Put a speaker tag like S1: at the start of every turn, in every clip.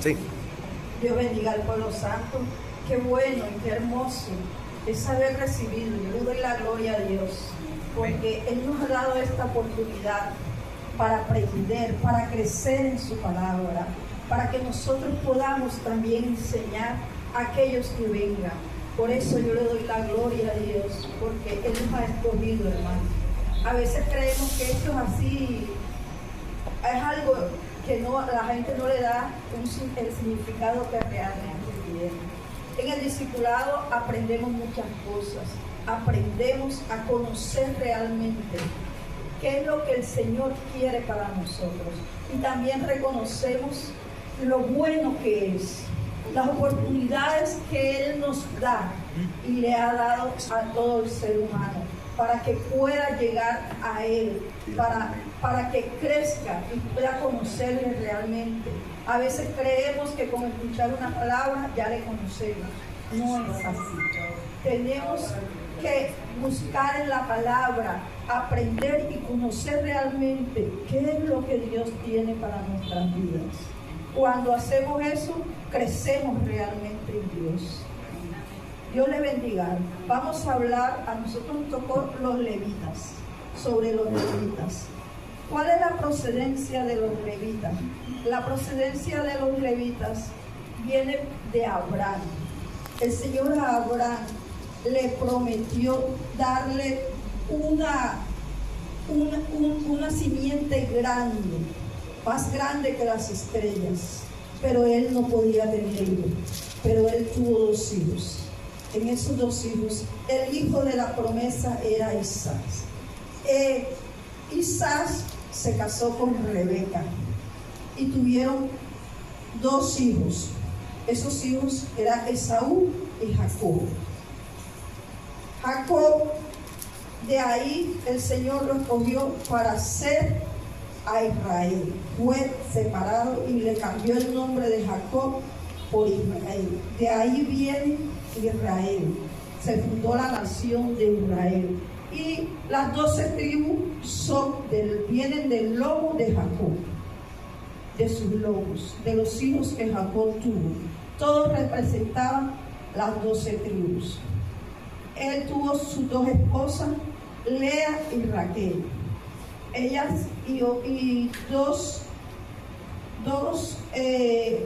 S1: Sí.
S2: Dios bendiga al pueblo santo. Qué bueno y qué hermoso es haber recibido. Yo le doy la gloria a Dios, porque Él nos ha dado esta oportunidad para aprender, para crecer en su palabra, para que nosotros podamos también enseñar a aquellos que vengan. Por eso yo le doy la gloria a Dios, porque Él nos ha escogido, hermano. A veces creemos que esto es así, es algo que la gente no le da el significado que realmente tiene. En el discipulado aprendemos muchas cosas, aprendemos a conocer realmente qué es lo que el Señor quiere para nosotros, y también reconocemos lo bueno que es, las oportunidades que Él nos da y le ha dado a todo el ser humano para que pueda llegar a Él, para que crezca y pueda conocerle realmente. A veces creemos que con escuchar una palabra ya le conocemos. No es así. Tenemos que buscar en la palabra, aprender y conocer realmente qué es lo que Dios tiene para nuestras vidas. Cuando hacemos eso, crecemos realmente en Dios. Dios le bendiga. Vamos a hablar, a nosotros nos tocó los levitas, sobre los levitas. ¿Cuál es la procedencia de los levitas? La procedencia de los levitas viene de Abraham. El Señor a Abraham le prometió darle una simiente grande, más grande que las estrellas, pero él no podía tenerlo. Pero él tuvo 2 hijos. En esos 2 hijos, el hijo de la promesa era Isaac. Isaac se casó con Rebeca y tuvieron 2 hijos. Esos hijos eran Esaú y Jacob. Jacob, de ahí el Señor lo escogió para ser a Israel. Fue separado y le cambió el nombre de Jacob por Israel. De ahí viene Israel. Se fundó la nación de Israel. Y las 12 tribus vienen del lomo de Jacob, de sus lomos, de los hijos que Jacob tuvo. Todos representaban las 12 tribus. Él tuvo sus 2 esposas, Lea y Raquel. Ellas y dos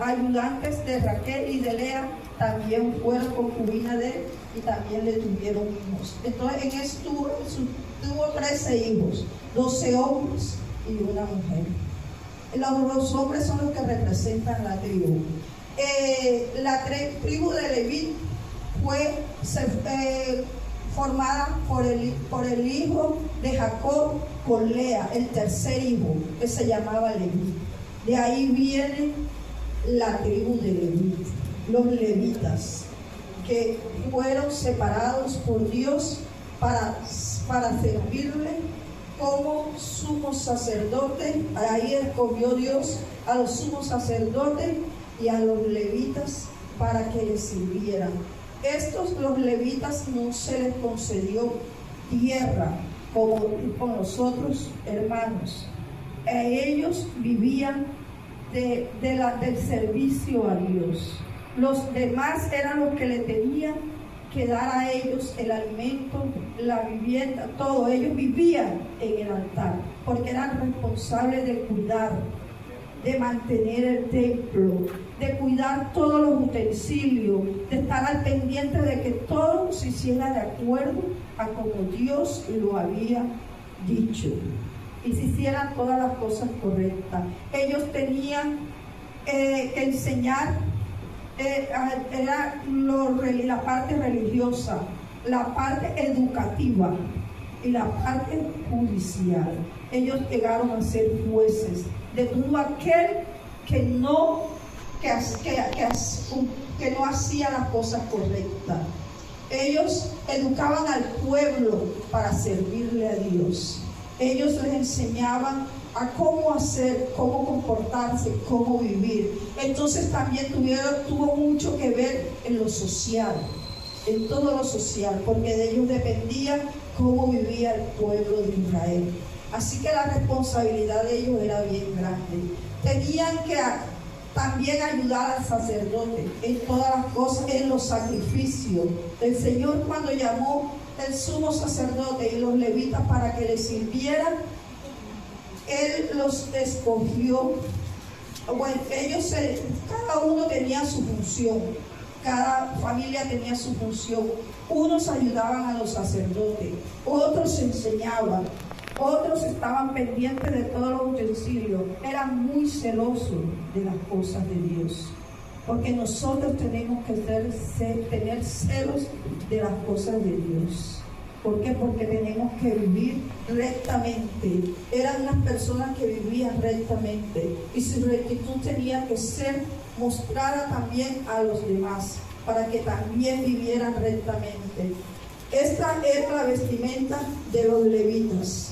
S2: ayudantes de Raquel y de Lea también fueron concubinas de él y también le tuvieron hijos. Entonces en eso tuvo 13 hijos, 12 hombres y una mujer. Los hombres son los que representan la tribu. La tribu de Leví fue formada por el hijo de Jacob con Lea, el tercer hijo, que se llamaba Leví. De ahí viene la tribu de Leví, los levitas, que fueron separados por Dios para servirle como sumos sacerdotes. Ahí escogió Dios a los sumos sacerdotes y a los levitas para que les sirvieran. Los levitas no se les concedió tierra como con los otros hermanos. Ellos vivían del servicio a Dios. Los demás eran los que le tenían que dar a ellos el alimento, la vivienda, todo. Ellos vivían en el altar porque eran responsables de cuidar, de mantener el templo, de cuidar todos los utensilios, de estar al pendiente de que todo se hiciera de acuerdo a como Dios lo había dicho y se hicieran todas las cosas correctas. Ellos tenían que enseñar era la parte religiosa, la parte educativa y la parte judicial. Ellos llegaron a ser jueces de todo aquel que no hacía las cosas correctas. Ellos educaban al pueblo para servirle a Dios. Ellos les enseñaban a cómo hacer, cómo comportarse, cómo vivir. Entonces también tuvo mucho que ver en lo social, en todo lo social, porque de ellos dependía cómo vivía el pueblo de Israel. Así que la responsabilidad de ellos era bien grande. Tenían también ayudar al sacerdote en todas las cosas, en los sacrificios. El Señor, cuando llamó el sumo sacerdote y los levitas para que le sirvieran, Él los escogió. Bueno, cada uno tenía su función, cada familia tenía su función. Unos ayudaban a los sacerdotes, otros enseñaban, otros estaban pendientes de todos los utensilios. Eran muy celosos de las cosas de Dios, porque nosotros tenemos que tener celos de las cosas de Dios. ¿Por qué? Porque tenemos que vivir rectamente. Eran unas personas que vivían rectamente, y su rectitud tenía que ser mostrada también a los demás, para que también vivieran rectamente. Esta era la vestimenta de los levitas,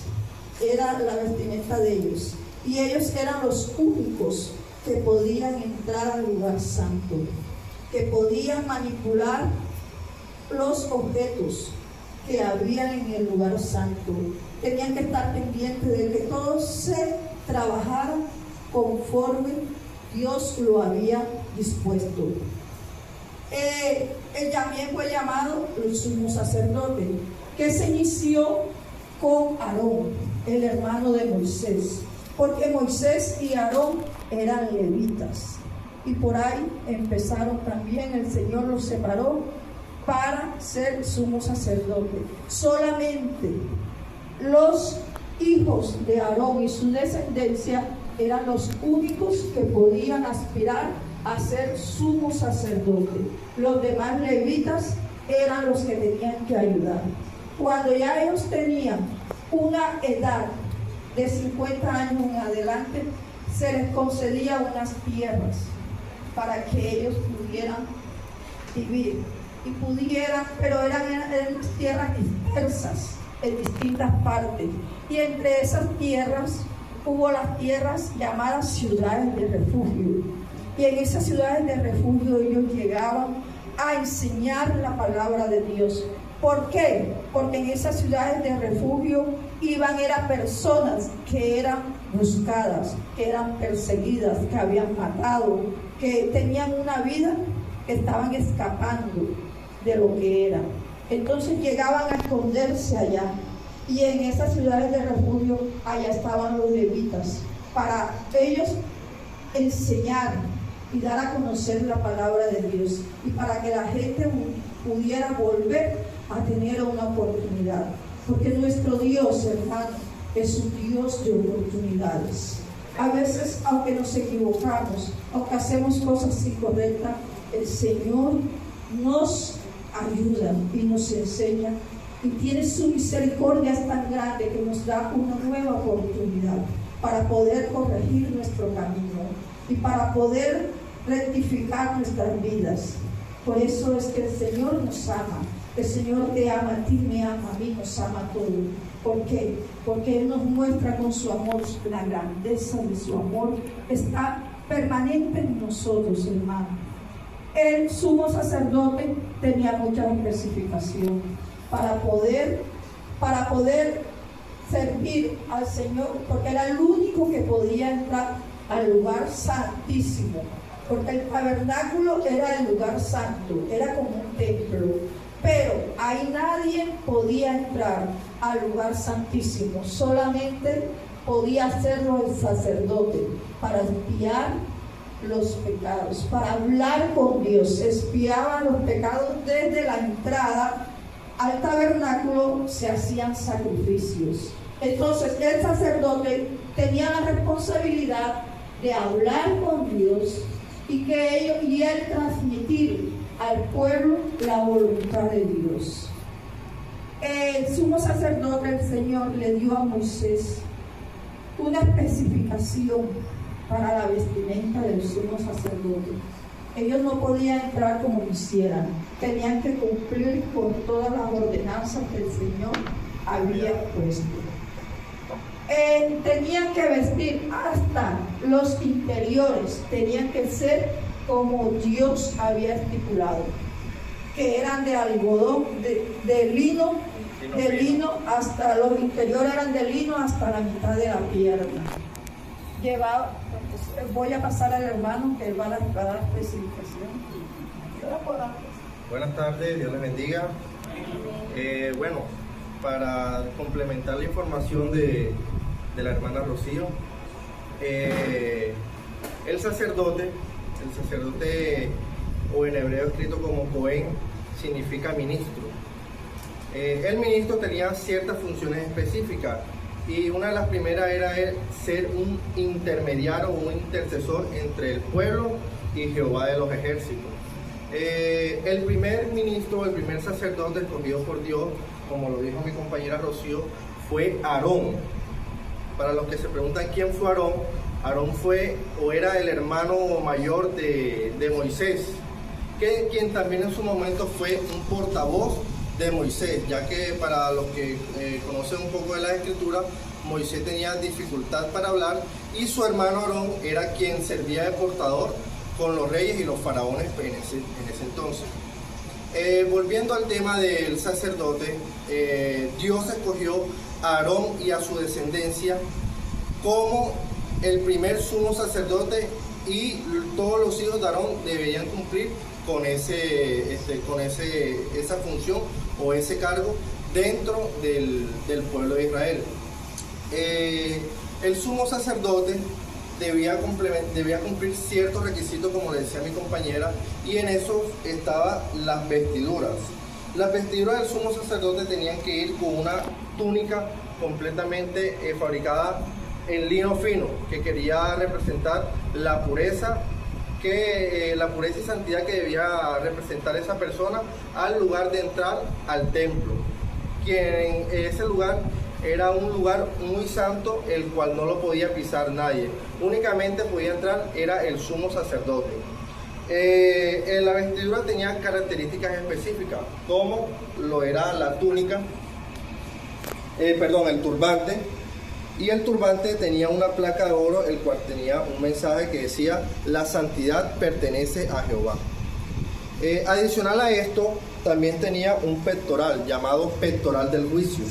S2: era la vestimenta de ellos, y ellos eran los únicos que podían entrar al lugar santo, que podían manipular los objetos que había en el lugar santo. Tenían que estar pendientes de que todo se trabajara conforme Dios lo había dispuesto. Él también fue llamado el sumo sacerdote, que se inició con Aarón, el hermano de Moisés, porque Moisés y Aarón eran levitas, y por ahí empezaron también. El Señor los separó para ser sumo sacerdote. Solamente los hijos de Aarón y su descendencia eran los únicos que podían aspirar a ser sumo sacerdote. Los demás levitas eran los que tenían que ayudar. Cuando ya ellos tenían una edad de 50 años en adelante, se les concedía unas tierras para que ellos pudieran vivir y pudieran, pero eran tierras dispersas en distintas partes, y entre esas tierras hubo las tierras llamadas ciudades de refugio, y en esas ciudades de refugio ellos llegaban a enseñar la palabra de Dios. ¿Por qué? Porque en esas ciudades de refugio eran personas que eran buscadas, que eran perseguidas, que habían matado, que tenían una vida, que estaban escapando de lo que era. Entonces llegaban a esconderse allá, y en esas ciudades de refugio allá estaban los levitas, para ellos enseñar y dar a conocer la palabra de Dios, y para que la gente pudiera volver a tener una oportunidad, porque nuestro Dios, hermano, es un Dios de oportunidades. A veces, aunque nos equivocamos, aunque hacemos cosas incorrectas, el Señor nos ayuda y nos enseña, y tiene su misericordia tan grande que nos da una nueva oportunidad para poder corregir nuestro camino y para poder rectificar nuestras vidas. Por eso es que el Señor nos ama. El Señor te ama a ti, me ama a mí, nos ama a todos. ¿Por qué? Porque Él nos muestra con su amor la grandeza de su amor. Está permanente en nosotros, hermano. El sumo sacerdote tenía mucha especificación para poder servir al Señor, porque era el único que podía entrar al lugar santísimo, porque el tabernáculo era el lugar santo, era como un templo, pero ahí nadie podía entrar al lugar santísimo. Solamente podía hacerlo el sacerdote, para espiar los pecados, para hablar con Dios. Espiaban los pecados desde la entrada al tabernáculo, se hacían sacrificios. Entonces el sacerdote tenía la responsabilidad de hablar con Dios y él transmitir al pueblo la voluntad de Dios. El sumo sacerdote, el Señor, le dio a Moisés una especificación para la vestimenta del sumo sacerdote. Ellos no podían entrar como quisieran, tenían que cumplir con todas las ordenanzas que el Señor había puesto. Tenían que vestir hasta los interiores, tenían que ser como Dios había estipulado, que eran de algodón, de lino, hasta los interiores eran de lino hasta la mitad de la pierna. Llevaba, voy a pasar al hermano que él va a dar especificación.
S1: Buenas tardes, Dios les bendiga. Bueno, para complementar la información de la hermana Rocío, el sacerdote, o en hebreo escrito como Cohen, significa ministro. El ministro tenía ciertas funciones específicas y una de las primeras era ser un intermediario o un intercesor entre el pueblo y Jehová de los ejércitos. El primer ministro, el primer sacerdote escogido por Dios, como lo dijo mi compañera Rocío, fue Aarón. Para los que se preguntan quién fue Aarón, Aarón fue o era el hermano mayor de Moisés, quien también en su momento fue un portavoz de Moisés, ya que para los que conocen un poco de la escritura, Moisés tenía dificultad para hablar y su hermano Aarón era quien servía de portador con los reyes y los faraones en ese entonces. Volviendo al tema del sacerdote, Dios escogió a Aarón y a su descendencia como el primer sumo sacerdote y todos los hijos de Aarón deberían cumplir con esa función o ese cargo dentro del pueblo de Israel. El sumo sacerdote debía cumplir ciertos requisitos, como le decía mi compañera, y en eso estaban las vestiduras. Las vestiduras del sumo sacerdote tenían que ir con una túnica completamente fabricada en lino fino, que quería representar la pureza y santidad que debía representar esa persona al lugar de entrar al templo. Quien en ese lugar era un lugar muy santo, el cual no lo podía pisar nadie. Únicamente podía entrar era el sumo sacerdote. La vestidura tenía características específicas, como lo era la túnica, el turbante. Y el turbante tenía una placa de oro, el cual tenía un mensaje que decía: la santidad pertenece a Jehová. Adicional a esto, también tenía un pectoral llamado pectoral del juicio.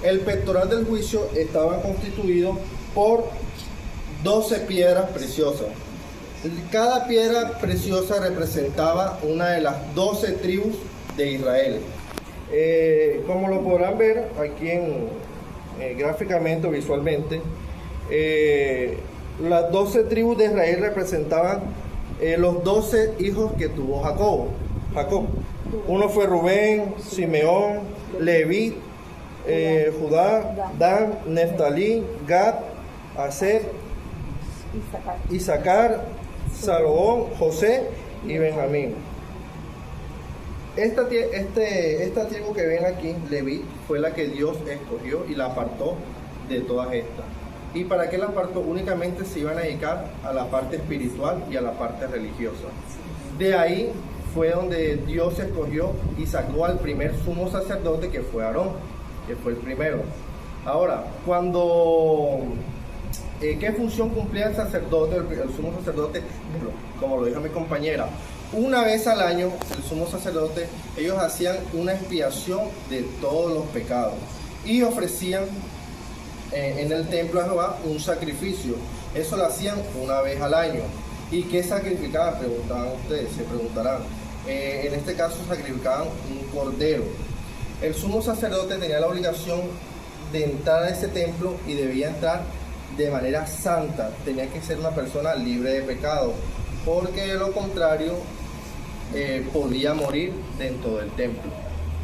S1: El pectoral del juicio estaba constituido por 12 piedras preciosas. Cada piedra preciosa representaba una de las 12 tribus de Israel. Como lo podrán ver aquí gráficamente o visualmente, las 12 tribus de Israel representaban los 12 hijos que tuvo Jacob. Uno fue Rubén, Simeón, Leví, Judá, Dan, Neftalí, Gad, Aser, Isaacar, Salomón, José y Benjamín. Esta tribu que ven aquí, Leví, fue la que Dios escogió y la apartó de todas estas. ¿Y para qué la apartó? Únicamente se iban a dedicar a la parte espiritual y a la parte religiosa. De ahí fue donde Dios escogió y sacó al primer sumo sacerdote, que fue Aarón, que fue el primero. Ahora, ¿qué función cumplía el sacerdote, el sumo sacerdote? Como lo dijo mi compañera, una vez al año el sumo sacerdote, ellos hacían una expiación de todos los pecados y ofrecían en el templo de Jehová un sacrificio. Eso lo hacían una vez al año. ¿Y qué sacrificaban? Preguntaban ustedes, se preguntarán. En este caso sacrificaban un cordero. El sumo sacerdote tenía la obligación de entrar a ese templo y debía entrar de manera santa. Tenía que ser una persona libre de pecado, porque de lo contrario podía morir dentro del templo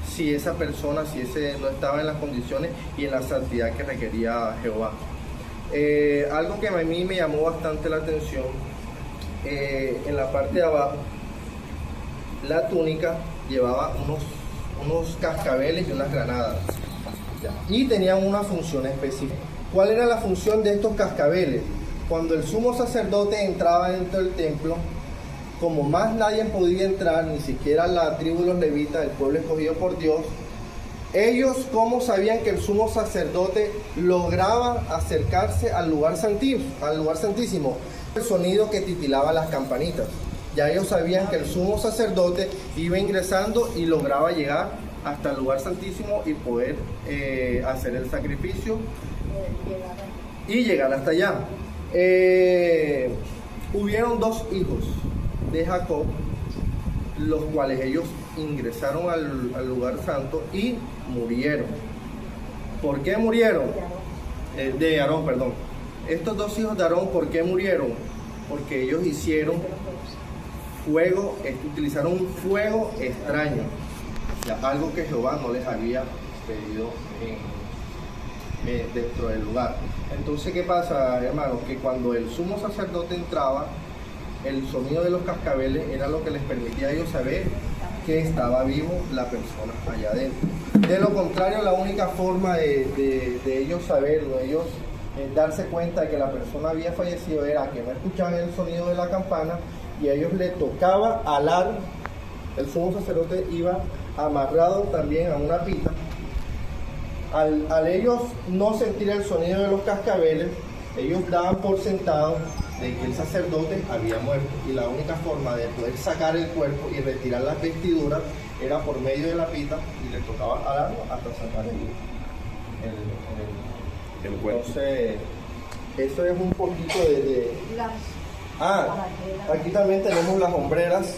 S1: si esa persona, ese no estaba en las condiciones y en la santidad que requería Jehová. Algo que a mí me llamó bastante la atención, en la parte de abajo, la túnica llevaba unos cascabeles y unas granadas, y tenían una función específica. ¿Cuál era la función de estos cascabeles? Cuando el sumo sacerdote entraba dentro del templo, como más nadie podía entrar, ni siquiera la tribu de los levitas, el pueblo escogido por Dios, ellos, ¿cómo sabían que el sumo sacerdote lograba acercarse al lugar santísimo? El sonido que titilaba las campanitas. Ya ellos sabían que el sumo sacerdote iba ingresando y lograba llegar hasta el lugar santísimo y poder hacer el sacrificio y llegar hasta allá. Hubieron 2 hijos de Jacob, los cuales ellos ingresaron al lugar santo y murieron. ¿Por qué murieron? De Aarón, perdón. Estos 2 hijos de Aarón, ¿por qué murieron? Porque ellos hicieron fuego, utilizaron un fuego extraño, ya, algo que Jehová no les había pedido dentro del lugar. Entonces, ¿qué pasa, hermanos? Que cuando el sumo sacerdote entraba, el sonido de los cascabeles era lo que les permitía a ellos saber que estaba vivo la persona allá adentro. De lo contrario, la única forma de ellos saberlo, ellos darse cuenta de que la persona había fallecido, era que no escuchaban el sonido de la campana y a ellos les tocaba alar. El sumo sacerdote iba amarrado también a una pita. Al ellos no sentir el sonido de los cascabeles, ellos daban por sentado de que el sacerdote había muerto, y la única forma de poder sacar el cuerpo y retirar las vestiduras era por medio de la pita, y le tocaba alarlo hasta sacar el cuerpo. Entonces, eso es un poquito de... aquí también tenemos las hombreras.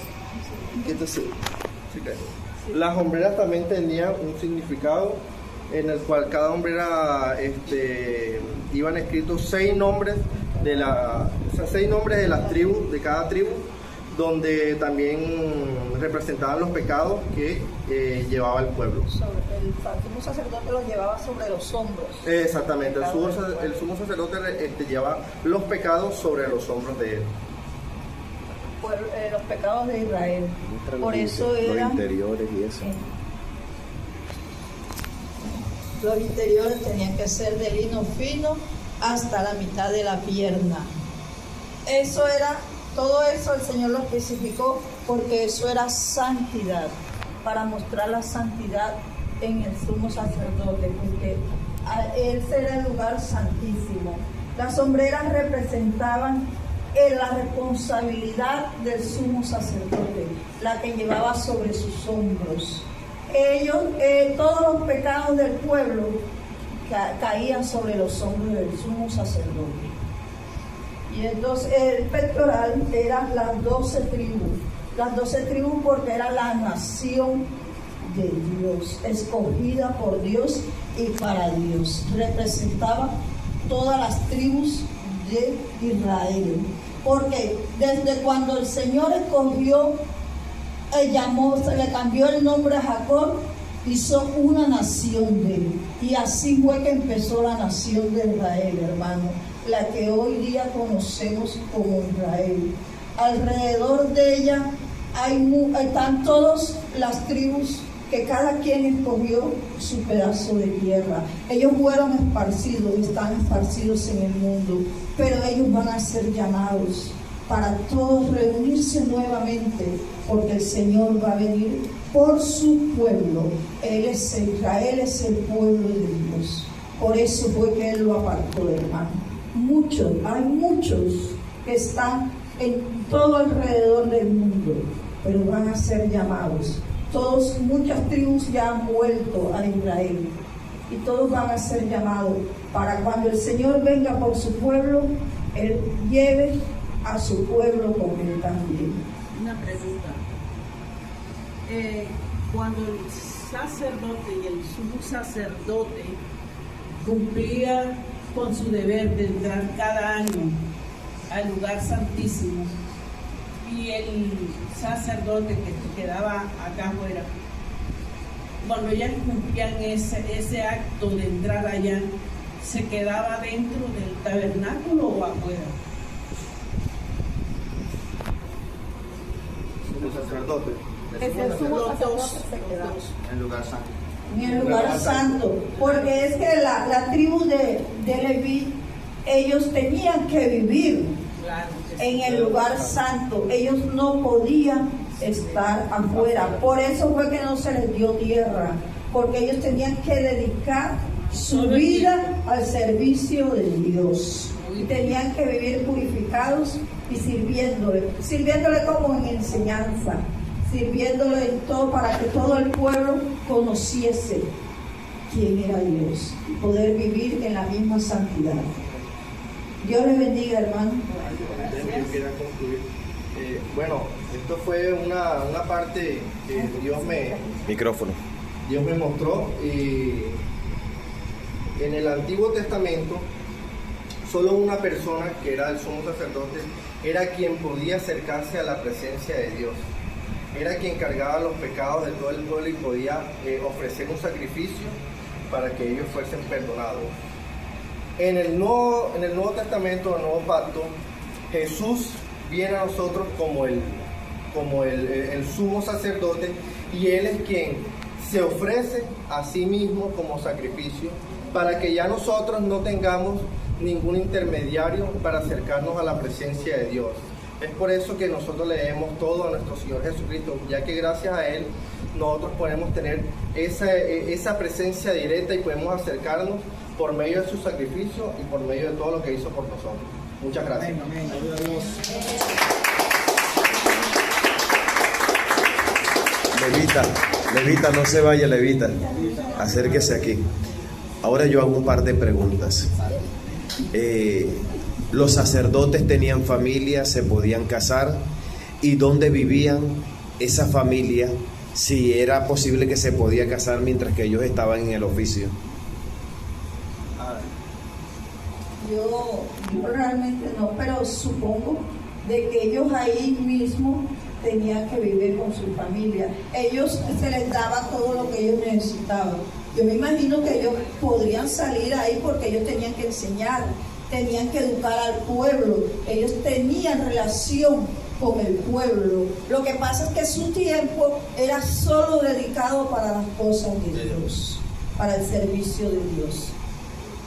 S1: Las hombreras también tenían un significado en el cual cada hombrera iban escritos 6 nombres de las tribus, de cada tribu, donde también representaban los pecados que llevaba el pueblo.
S2: El sumo sacerdote los llevaba sobre los hombros.
S1: Exactamente, el sumo sacerdote lleva los pecados sobre los hombros de él.
S2: Los pecados de Israel. Por eso eran
S3: los interiores y eso.
S2: Los interiores tenían que ser de lino fino hasta la mitad de la pierna. Eso era, todo eso el Señor lo especificó porque eso era santidad, para mostrar la santidad en el sumo sacerdote, porque él era el lugar santísimo. Las hombreras representaban la responsabilidad del sumo sacerdote, la que llevaba sobre sus hombros. Todos los pecados del pueblo caían sobre los hombros del sumo sacerdote. Y entonces el pectoral eran las 12 tribus, porque era la nación de Dios, escogida por Dios y para Dios. Representaba todas las tribus de Israel, porque desde cuando el Señor escogió, se le cambió el nombre a Jacob, hizo una nación de él, y así fue que empezó la nación de Israel, hermano, la que hoy día conocemos como Israel. Alrededor de ella están todas las tribus que cada quien escogió su pedazo de tierra. Ellos fueron esparcidos y están esparcidos en el mundo, pero ellos van a ser llamados para todos reunirse nuevamente, porque el Señor va a venir por su pueblo. Él es Israel, es el pueblo de Dios. Por eso fue que Él lo apartó, hermano. Hay muchos que están en todo alrededor del mundo, pero van a ser llamados. Muchas tribus ya han vuelto a Israel, y todos van a ser llamados para cuando el Señor venga por su pueblo, Él lleve a su pueblo con Él también.
S4: Una pregunta. Cuando el sacerdote y el sumo sacerdote cumplían con su deber de entrar cada año al lugar santísimo, y el sacerdote que se quedaba acá afuera, cuando ya cumplían ese acto de entrar allá, ¿se quedaba dentro del tabernáculo o afuera?
S1: El sacerdote.
S2: El sumo sacerdote se quedaba
S1: En lugar santo.
S2: en el lugar santo, porque es que la tribu de Leví, ellos tenían que vivir en el lugar santo. Ellos no podían estar afuera. Por eso fue que no se les dio tierra, porque ellos tenían que dedicar su vida al servicio de Dios, y tenían que vivir purificados y sirviéndole como en sirviéndole en todo, para que todo el pueblo conociese quién era Dios y poder vivir en la misma santidad. Dios les bendiga, hermano.
S1: Yo quería concluir. Bueno, esto fue una parte que Dios me mostró. En el Antiguo Testamento, solo una persona, que era el sumo sacerdote, era quien podía acercarse a la presencia de Dios. Era quien cargaba los pecados de todo el pueblo y podía ofrecer un sacrificio para que ellos fuesen perdonados. En el Nuevo Testamento, el Nuevo Pacto, Jesús viene a nosotros como el sumo sacerdote, y Él es quien se ofrece a sí mismo como sacrificio para que ya nosotros no tengamos ningún intermediario para acercarnos a la presencia de Dios. Es por eso que nosotros le debemos todo a nuestro Señor Jesucristo, ya que gracias a Él nosotros podemos tener esa presencia directa y podemos acercarnos por medio de su sacrificio y por medio de todo lo que hizo por nosotros. Muchas gracias.
S3: Amén.
S5: Levita, no se vaya, Levita. Acérquese aquí. Ahora yo hago un par de preguntas. Los sacerdotes tenían familia, se podían casar, y dónde vivían esa familia, si era posible que se podía casar mientras que ellos estaban en el oficio.
S2: Yo realmente no, pero supongo de que ellos ahí mismo tenían que vivir con su familia. Ellos se les daba todo lo que ellos necesitaban. Yo me imagino que ellos podrían salir ahí porque ellos tenían que enseñar, tenían que educar al pueblo, ellos tenían relación con el pueblo. Lo que pasa es que su tiempo era solo dedicado para las cosas de Dios, para el servicio de Dios.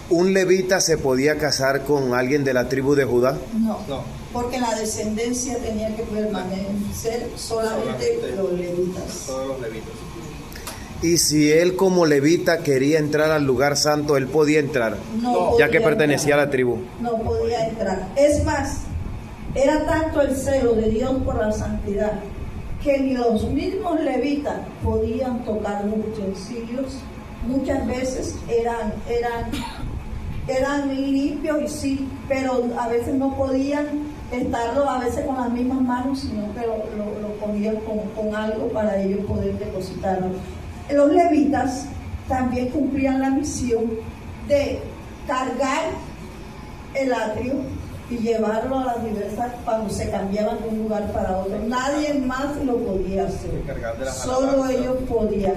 S5: ¿Un levita se podía casar con alguien de la tribu de Judá?
S2: No, porque la descendencia tenía que permanecer solamente los levitas.
S1: Todos los levitas.
S5: Y si él como levita quería entrar al lugar santo, él podía entrar, ya que pertenecía a la tribu.
S2: No podía entrar. Es más, era tanto el celo de Dios por la santidad que ni los mismos levitas podían tocar los utensilios. Muchas veces eran limpios y sí, pero a veces no podían estarlo a veces con las mismas manos, sino que lo ponían con algo para ellos poder depositarlo. Los levitas también cumplían la misión de cargar el atrio y llevarlo a las diversas, cuando se cambiaban de un lugar para otro. Nadie más lo podía hacer, solo ellos podían.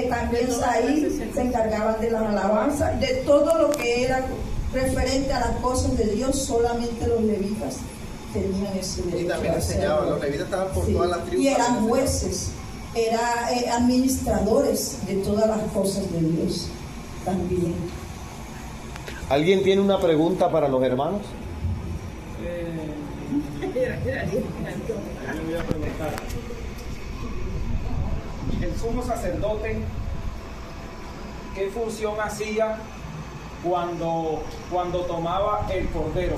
S2: También ahí se encargaban de las alabanzas, de todo lo que era referente a las cosas de Dios. Solamente los levitas tenían ese derecho.
S1: Y también enseñaban, los levitas estaban por todas las tribus.
S2: Y eran jueces, eran administradores de todas las cosas de Dios también.
S5: ¿Alguien tiene una pregunta para los hermanos?
S3: Yo voy a preguntar. El sumo sacerdote, ¿qué función hacía cuando tomaba el cordero?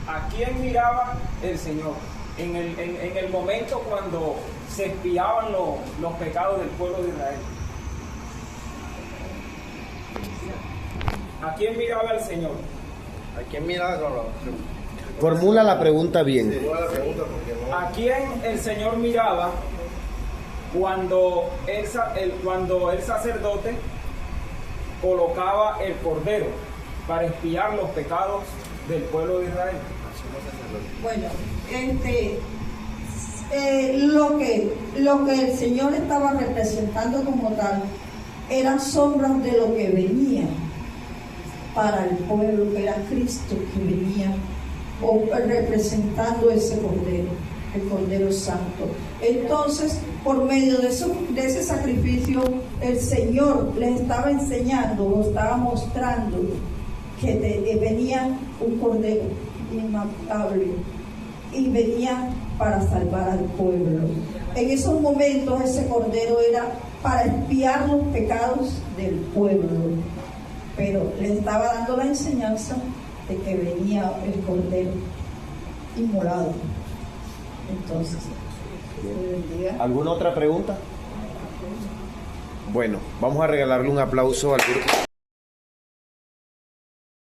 S3: ¿A quién miraba el Señor? En el momento cuando se expiaban los pecados del pueblo de Israel. ¿A quién miraba el Señor?
S1: ¿A quién miraba?
S5: Formula la pregunta bien.
S3: ¿A quién el Señor miraba cuando el sacerdote colocaba el cordero para expiar los pecados del pueblo de Israel?
S2: Bueno, lo que el Señor estaba representando como tal eran sombras de lo que venía para el pueblo, que era Cristo que venía representando ese cordero, el Cordero Santo. Entonces, por medio de ese sacrificio, el Señor les estaba enseñando, o estaba mostrando que venía un cordero inmatable y venía para salvar al pueblo. En esos momentos ese cordero era para expiar los pecados del pueblo, pero le estaba dando la enseñanza de que venía el cordero inmolado. Entonces,
S5: ¿alguna otra pregunta? Bueno, vamos a regalarle un aplauso al grupo.